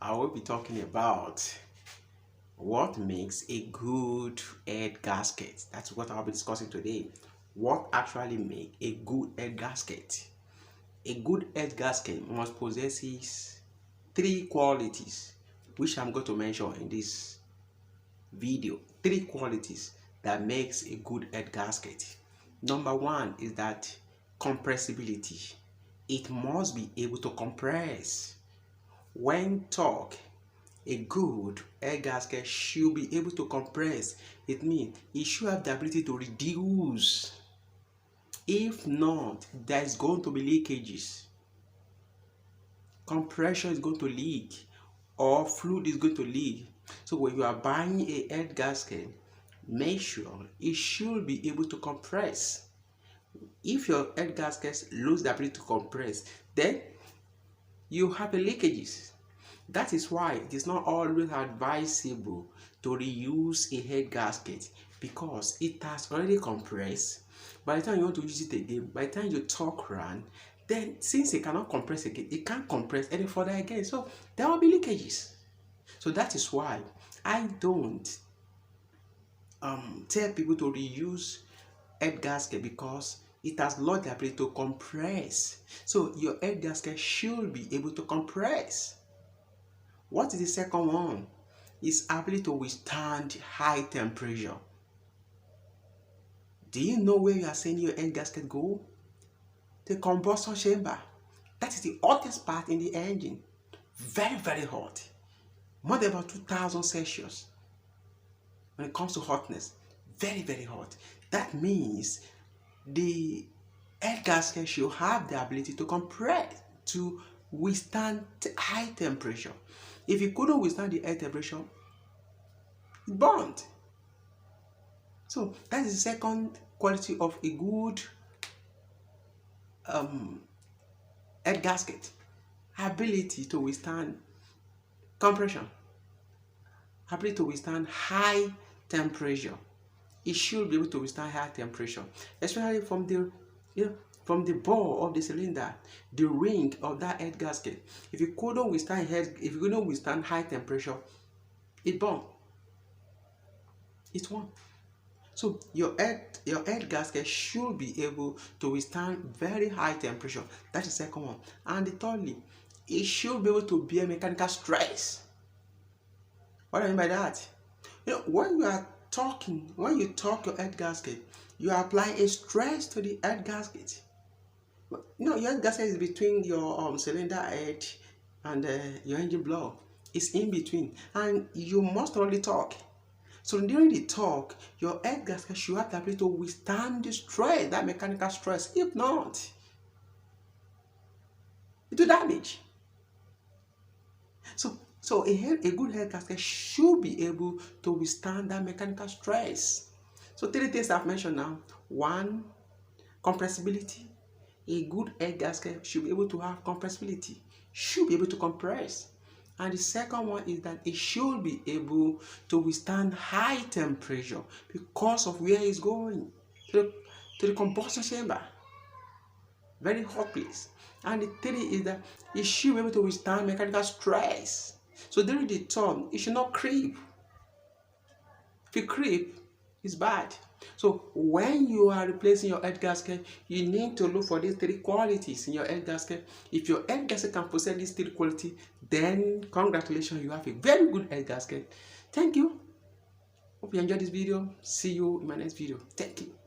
I will be talking about what makes a good head gasket. That's what I'll be discussing today. What actually makes a good head gasket? A good head gasket must possess three qualities, which I'm going to mention in this video. Three qualities that makes a good head gasket. Number one is that compressibility. It must be able to compress. When torque, a good air gasket should be able to compress. It means it should have the ability to reduce. If not, there is going to be leakages. Compression is going to leak or fluid is going to leak. So when you are buying a air gasket, make sure it should be able to compress. If your air gasket loses the ability to compress, then you have leakages. That is why it is not always advisable to reuse a head gasket, because it has already compressed. By the time you want to use it again, by the time you torque run, then since it cannot compress again, it can't compress any further again. So there will be leakages. So that is why I don't tell people to reuse head gasket, because it has lost the ability to compress. So your head gasket should be able to compress. What is the second one? It's ability to withstand high temperature. Do you know where you are seeing your air gasket go? The combustion chamber. That is the hottest part in the engine. Very, very hot. More than about 2000 Celsius. When it comes to hotness, very, very hot. That means the air gasket should have the ability to compress, to withstand high temperature. If it couldn't withstand the air temperature, it burned. So that is the second quality of a good air gasket. Ability to withstand compression. Ability to withstand high temperature. It should be able to withstand high temperature, especially from the bore of the cylinder, the ring of that head gasket. If you couldn't withstand high temperature, it burned. It won't. So your head gasket should be able to withstand very high temperature. That's the second one. And thirdly, it should be able to bear mechanical stress. What do I mean by that? When you torque your head gasket, you are applying a stress to the head gasket. Your head gasket is between your cylinder head and your engine block. It's in between, and you must only torque. So during the torque, your head gasket should have the ability to withstand the stress, that mechanical stress. If not, it will damage. So a good head gasket should be able to withstand that mechanical stress. So three things I've mentioned now. One, compressibility. A good head gasket should be able to have compressibility, should be able to compress. And the second one is that it should be able to withstand high temperature because of where it's going, to the combustion chamber. Very hot place. And the three is that it should be able to withstand mechanical stress. So during the turn, it should not creep. If you creep, it's bad. So when you are replacing your head gasket, you need to look for these three qualities in your head gasket. If your head gasket can possess these three qualities, then congratulations, you have a very good head gasket. Thank you. Hope you enjoyed this video. See you in my next video. Thank you.